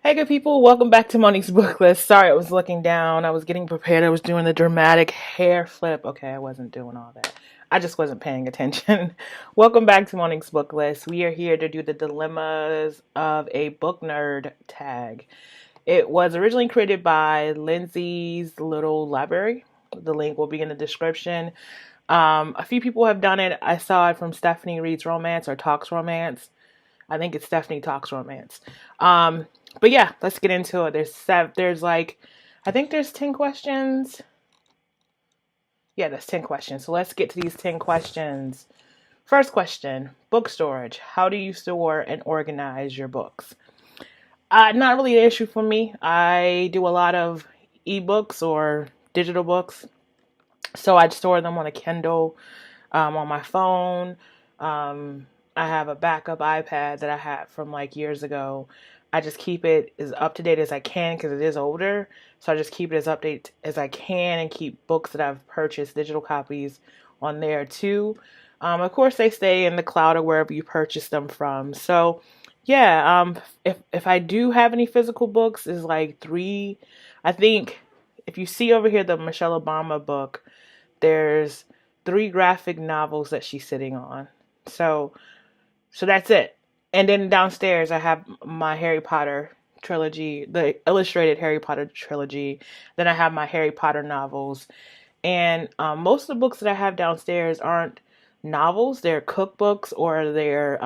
Hey, good people, welcome back to Monique's book list. Sorry, I was looking down. I was getting prepared. I was doing the dramatic hair flip. Okay, I wasn't doing all that. I just wasn't paying attention. Welcome back to Monique's book list. We are here to do the dilemmas of a book nerd tag. It was originally created by Lindsay's Little Library. The link will be in the description. A few people have done it. I saw it from Stephanie Reads Romance or Talks Romance. I think it's Stephanie Talks Romance. But yeah, let's get into it. There's like, I think there's 10 questions. Yeah, there's 10 questions. So let's get to these 10 questions. First question, book storage. How do you store and organize your books? Not really an issue for me. I do a lot of ebooks or digital books. So I'd store them on a Kindle, on my phone. I have a backup iPad that I had from like years ago. I just keep it as up to date as I can because it is older. So I just keep it as up to date as I can and keep books that I've purchased, digital copies, on there too. Of course, they stay in the cloud or wherever you purchase them from. So yeah, if I do have any physical books, is like three. I think if you see over here the Michelle Obama book, there's three graphic novels that she's sitting on. So that's it. And then downstairs I have my Harry Potter trilogy, the illustrated Harry Potter trilogy. Then I have my Harry Potter novels. And most of the books that I have downstairs aren't novels. They're cookbooks or they're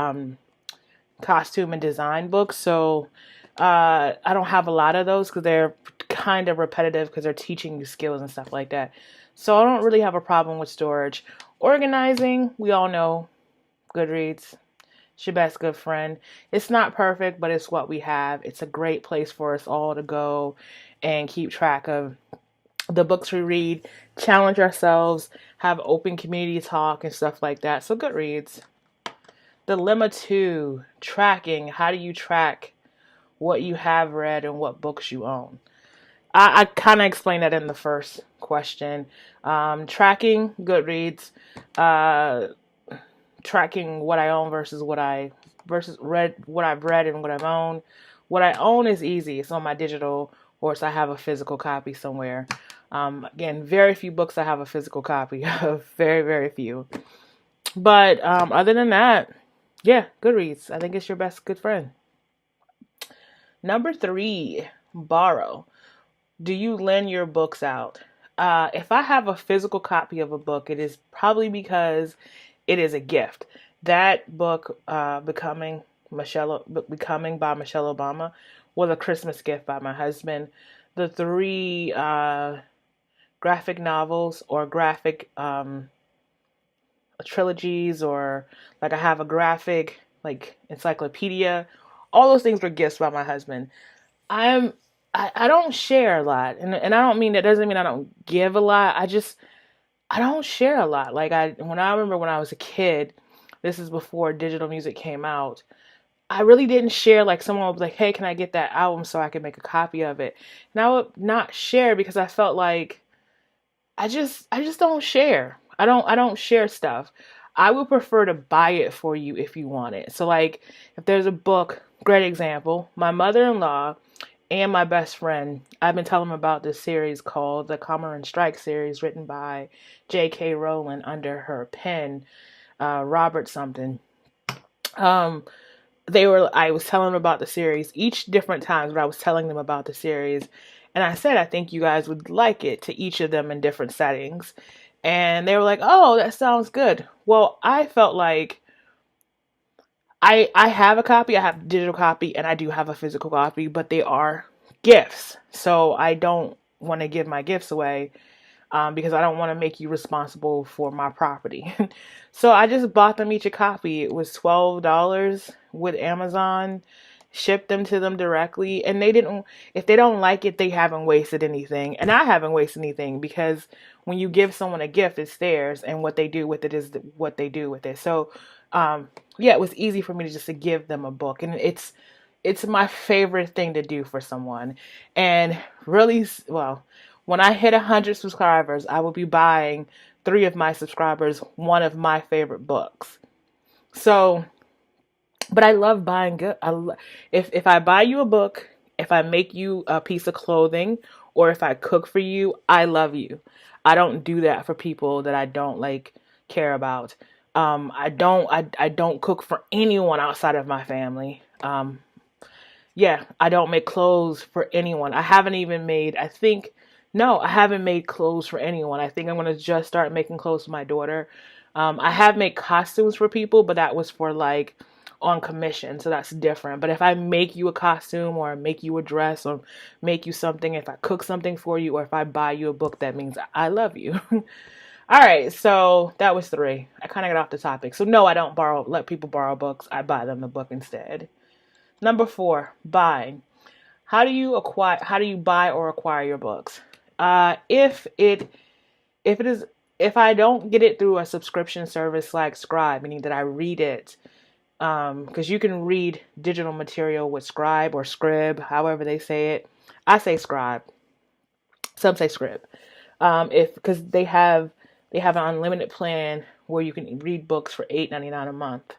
costume and design books. So I don't have a lot of those because they're kind of repetitive because they're teaching you skills and stuff like that. So I don't really have a problem with storage. Organizing, we all know, Goodreads. It's your best good friend. It's not perfect, but it's what we have. It's a great place for us all to go and keep track of the books we read, challenge ourselves, have open community talk and stuff like that. So Goodreads. Dilemma 2, tracking. How do you track what you have read and what books you own? I kind of explained that in the first question. Tracking Goodreads. Tracking what I own versus what I've read and what I've owned. What I own is easy. It's on my digital, or it's I have a physical copy somewhere. Again, very few books I have a physical copy of. Very, very few. But other than that, yeah, Goodreads. I think it's your best good friend. Number 3, borrow. Do you lend your books out? If I have a physical copy of a book, it is probably because it is a gift. That book, Becoming by Michelle Obama, was a Christmas gift by my husband. The 3 graphic novels or graphic trilogies, or like I have a graphic like encyclopedia. All those things were gifts by my husband. I don't share a lot, and I don't mean that doesn't mean I don't give a lot. I don't share a lot. Like I remember when I was a kid, this is before digital music came out. I really didn't share. Like someone would be like, "Hey, can I get that album so I can make a copy of it?" And I would not share because I felt like I just don't share. I don't share stuff. I would prefer to buy it for you if you want it. So like if there's a book, great example, my mother-in-law and my best friend, I've been telling them about this series called the Cormoran Strike series, written by J.K. Rowling under her pen, Robert something. Um, I was telling them about the series each different times, but I was telling them about the series, and I said I think you guys would like it, to each of them in different settings, and they were like, "Oh, that sounds good." Well, I felt like I have a copy, I have a digital copy, and I do have a physical copy, but they are gifts. So I don't want to give my gifts away because I don't want to make you responsible for my property. So I just bought them each a copy. It was $12 with Amazon, shipped them to them directly, and if they don't like it, they haven't wasted anything. And I haven't wasted anything because when you give someone a gift, it's theirs, and what they do with it is what they do with it. So, yeah, it was easy for me to just to give them a book, and it's my favorite thing to do for someone. And really, well, when I hit 100 subscribers, I will be buying 3 of my subscribers one of my favorite books. So, but I love buying good. If I buy you a book If I make you a piece of clothing or if I cook for you, I love you. I don't do that for people that I don't like care about. I don't cook for anyone outside of my family. Yeah, I don't make clothes for anyone. I haven't even made, I think, no, I haven't made clothes for anyone. I think I'm going to just start making clothes for my daughter. I have made costumes for people, but that was for like on commission, so that's different. But if I make you a costume or make you a dress or make you something, if I cook something for you or if I buy you a book, that means I love you. All right, so that was 3. I kind of got off the topic. So no, I don't let people borrow books. I buy them the book instead. Number 4, buying. How do you buy or acquire your books? If I don't get it through a subscription service like Scribe, meaning that I read it, because you can read digital material with Scribe or Scrib, however they say it. I say Scribe. Some say Scrib. Because they have an unlimited plan where you can read books for $8.99 a month.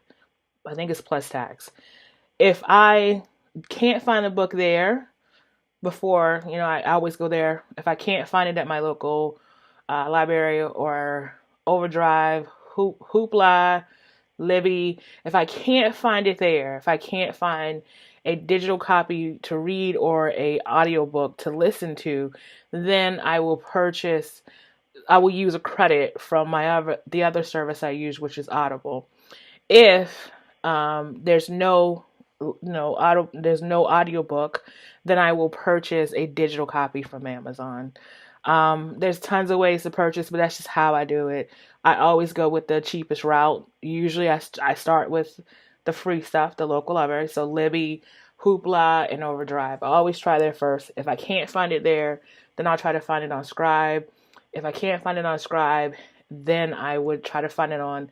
I think it's plus tax. If I can't find a book there before, I always go there. If I can't find it at my local library or Overdrive, Hoopla, Libby, if I can't find it there, if I can't find a digital copy to read or a audiobook to listen to, then I will use a credit from the other service I use, which is Audible. If there's no audiobook, then I will purchase a digital copy from Amazon. There's tons of ways to purchase, but that's just how I do it. I always go with the cheapest route. Usually I start with the free stuff, the local library. So Libby, Hoopla, and Overdrive. I always try there first. If I can't find it there, then I'll try to find it on Scribe. If I can't find it on Scribe, then I would try to find it on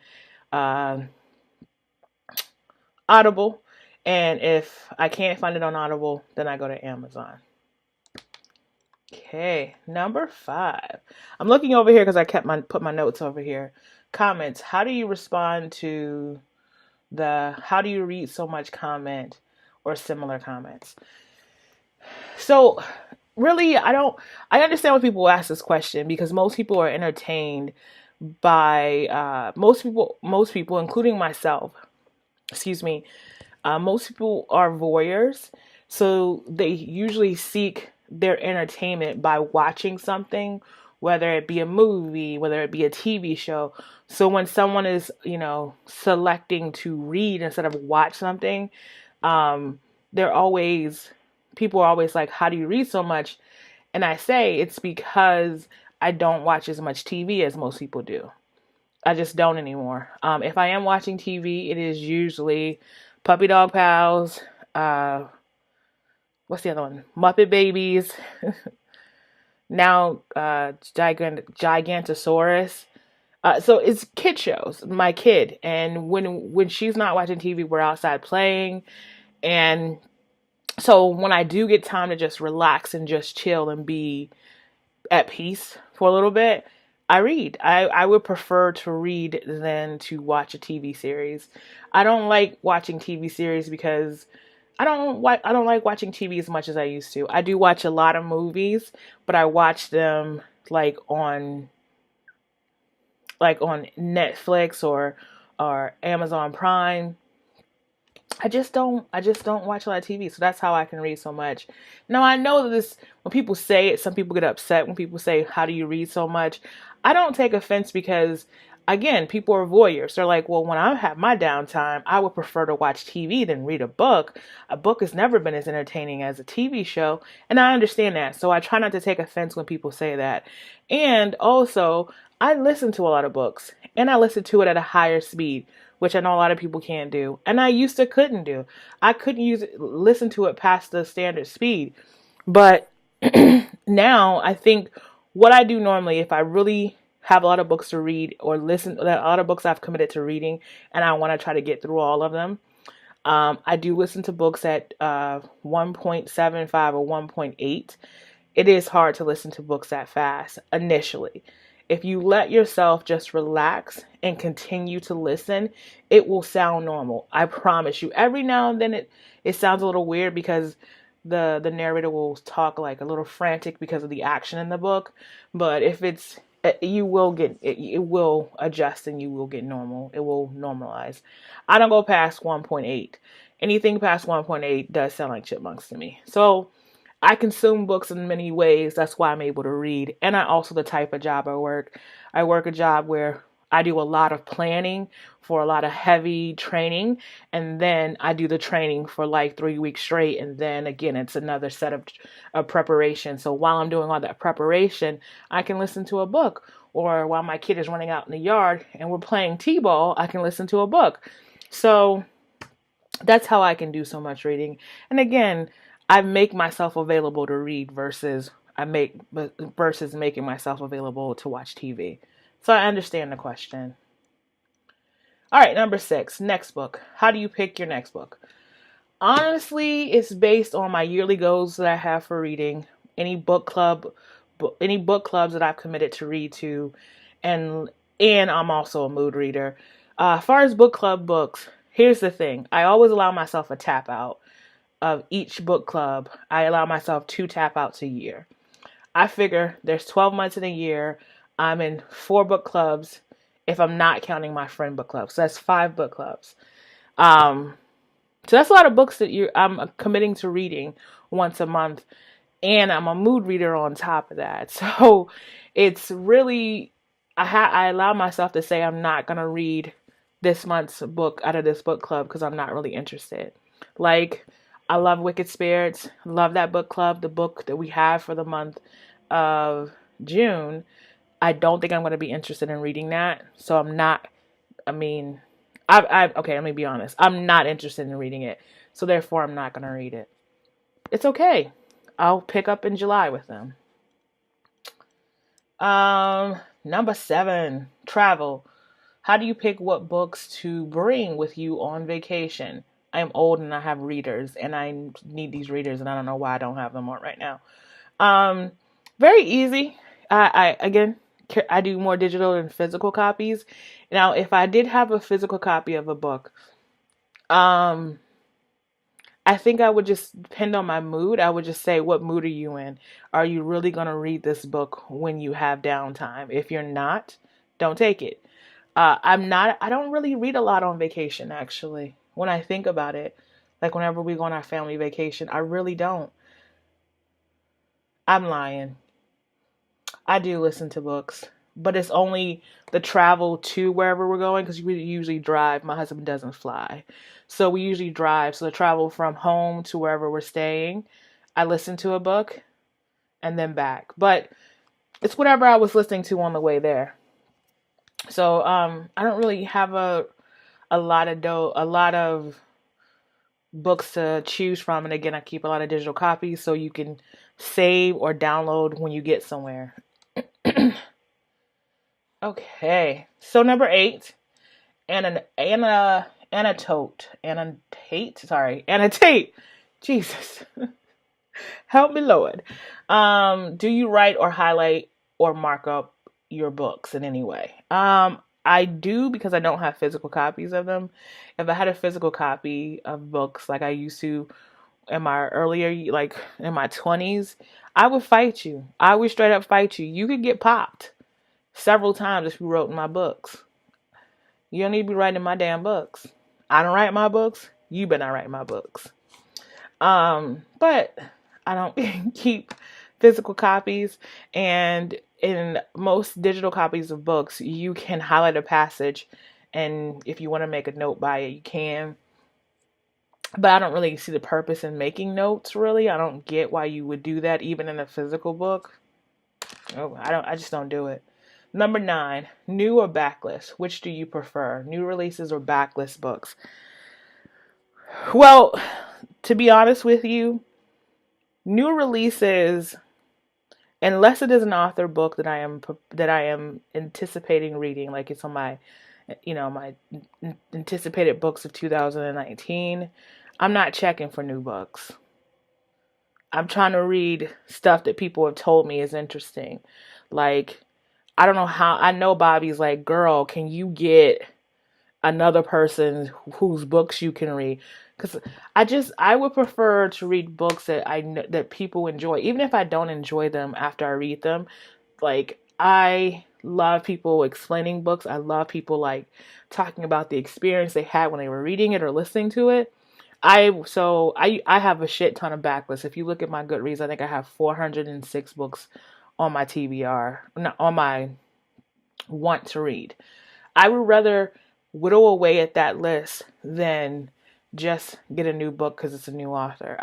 Audible. And if I can't find it on Audible, then I go to Amazon. Okay, number 5. I'm looking over here because I put my notes over here. Comments. How do you respond to how do you read so much comment or similar comments? So really, I understand when people ask this question because most people are entertained by, most people, including myself, excuse me, most people are voyeurs. So they usually seek their entertainment by watching something, whether it be a movie, whether it be a TV show. So when someone is, selecting to read instead of watch something, people are always like, how do you read so much? And I say it's because I don't watch as much TV as most people do. I just don't anymore. If I am watching TV, it is usually Puppy Dog Pals, what's the other one? Muppet Babies. Now, Gigantosaurus. So it's kid shows, my kid. And when she's not watching TV, we're outside playing. And so when I do get time to just relax and just chill and be at peace for a little bit, I read. I would prefer to read than to watch a TV series. I don't like watching TV series because I don't like watching TV as much as I used to. I do watch a lot of movies, but I watch them like on Netflix or Amazon Prime. I just don't watch a lot of TV, so that's how I can read so much. Now I know that when people say it, some people get upset when people say, "How do you read so much?" I don't take offense because, again, people are voyeurs. They're like, well, when I have my downtime, I would prefer to watch TV than read a book. A book has never been as entertaining as a TV show, and I understand that. So I try not to take offense when people say that. And also, I listen to a lot of books, and I listen to it at a higher speed, which I know a lot of people can't do. And I used to couldn't do. I couldn't listen to it past the standard speed. But now I think what I do normally, if I really have a lot of books to read or listen, a lot of books I've committed to reading, and I want to try to get through all of them, I do listen to books at 1.75 or 1.8. It is hard to listen to books that fast initially. If you let yourself just relax and continue to listen, it will sound normal. I promise you. Every now and then it sounds a little weird because the narrator will talk like a little frantic because of the action in the book. But if it's you will get it will adjust and you will get normal. It will normalize. I don't go past 1.8. Anything past 1.8 does sound like chipmunks to me. So I consume books in many ways. That's why I'm able to read. And I also the type of job I work. I work a job where I do a lot of planning for a lot of heavy training. And then I do the training for like 3 weeks straight. And then again, it's another set of preparation. So while I'm doing all that preparation, I can listen to a book. Or while my kid is running out in the yard and we're playing t-ball, I can listen to a book. So that's how I can do so much reading. And again, I make myself available to read versus making myself available to watch TV. So I understand the question. All right, number 6, next book. How do you pick your next book? Honestly, it's based on my yearly goals that I have for reading, any book clubs that I've committed to read to, and I'm also a mood reader. As far as book club books, here's the thing. I always allow myself a tap out of each book club. I allow myself 2 tap outs a year. I figure there's 12 months in a year. I'm in 4 book clubs if I'm not counting my friend book club. So that's 5 book clubs. So that's a lot of books that I'm committing to reading once a month. And I'm a mood reader on top of that. So it's really, I allow myself to say I'm not going to read this month's book out of this book club because I'm not really interested. Like, I love Wicked Spirits. Love that book club. The book that we have for the month of June. I don't think I'm going to be interested in reading that. So I'm not, okay, let me be honest. I'm not interested in reading it. So therefore, I'm not going to read it. It's okay. I'll pick up in July with them. Number 7, travel. How do you pick what books to bring with you on vacation? I am old and I have readers and I need these readers and I don't know why I don't have them on right now. Very easy. I do more digital than physical copies. Now, if I did have a physical copy of a book, I think I would just depend on my mood. I would just say, what mood are you in? Are you really going to read this book when you have downtime? If you're not, don't take it. I don't really read a lot on vacation, actually. When I think about it, like whenever we go on our family vacation, I really don't. I'm lying. I do listen to books, but it's only the travel to wherever we're going because we usually drive. My husband doesn't fly. So we usually drive. So the travel from home to wherever we're staying, I listen to a book and then back. But it's whatever I was listening to on the way there. So I don't really have a lot of books to choose from. And again, I keep a lot of digital copies so you can save or download when you get somewhere. Okay, so number 8, Annotate. Jesus, help me, Lord. Do you write or highlight or mark up your books in any way? I do because I don't have physical copies of them. If I had a physical copy of books like I used to in my 20s, I would fight you. I would straight up fight you. You could get popped several times if you wrote in my books. You don't need to be writing my damn books. I don't write my books. You better not write my books. But I don't keep physical copies. And in most digital copies of books, you can highlight a passage. And if you want to make a note by it, you can. But I don't really see the purpose in making notes, really. I don't get why you would do that, even in a physical book. Oh, I just don't do it. Number 9, new or backlist? Which do you prefer? New releases or backlist books? Well, to be honest with you, new releases, unless it is an author book that I am anticipating reading, like it's on my anticipated books of 2019, I'm not checking for new books. I'm trying to read stuff that people have told me is interesting. Like, I don't know how, I know Bobby's like, girl, can you get another person whose books you can read. Because I would prefer to read books that that people enjoy, even if I don't enjoy them after I read them. Like, I love people explaining books. I love people like talking about the experience they had when they were reading it or listening to it. I have a shit ton of backlists. If you look at my Goodreads, I think I have 406 books on my TBR, not on my want to read. I would rather whittle away at that list than just get a new book because it's a new author.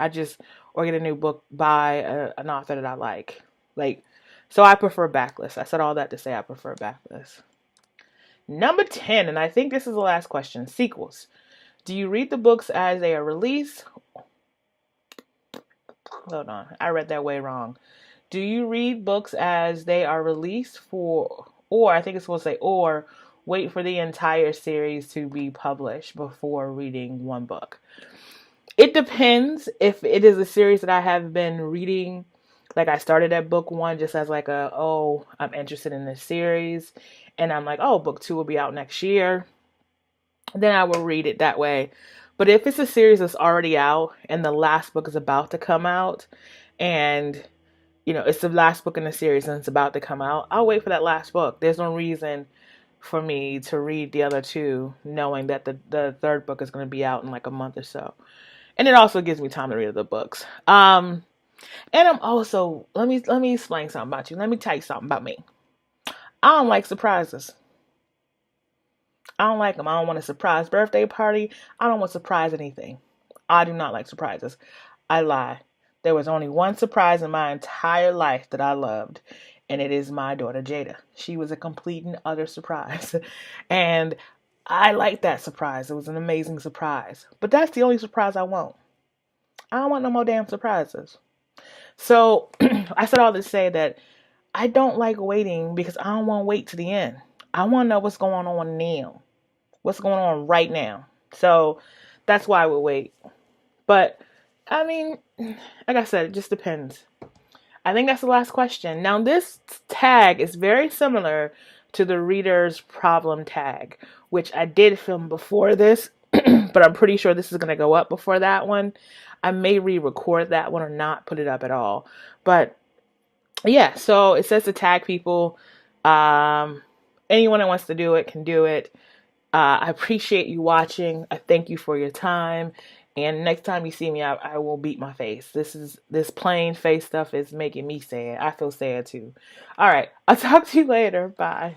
Or get a new book by an author that I like. So I prefer backlists. I said all that to say I prefer backlists. Number 10, and I think this is the last question, sequels. Do you read the books as they are released? Hold on, I read that way wrong. Do you read books as they are released or I think it's supposed to say, or wait for the entire series to be published before reading one book? It depends. If it is a series that I have been reading, like I started at book 1 just as like I'm interested in this series, and I'm like, oh, book 2 will be out next year, then I will read it that way. But if it's a series that's already out and the last book is about to come out, and it's the last book in the series and it's about to come out, I'll wait for that last book. There's no reason for me to read the other two knowing that the third book is going to be out in like a month or so. And it also gives me time to read other books. And I'm also, let me explain something about you. Let me tell you something about me. I don't like surprises. I don't like them. I don't want a surprise birthday party. I don't want to surprise anything. I do not like surprises. I lie. There was only one surprise in my entire life that I loved, and it is my daughter Jada. She was a complete and utter surprise. And I like that surprise. It was an amazing surprise. But that's the only surprise I want. I don't want no more damn surprises. So I said all this to say that I don't like waiting because I don't want to wait to the end. I want to know what's going on now. What's going on right now. So that's why I would wait. But, I mean, like I said, it just depends. I think that's the last question. Now, this tag is very similar to the reader's problem tag, which I did film before this, but I'm pretty sure this is going to go up before that one. I may re-record that one or not put it up at all. But, yeah, so it says to tag people. Anyone that wants to do it can do it. I appreciate you watching. I thank you for your time. And next time you see me, I will beat my face. This plain face stuff is making me sad. I feel sad too. All right. I'll talk to you later. Bye.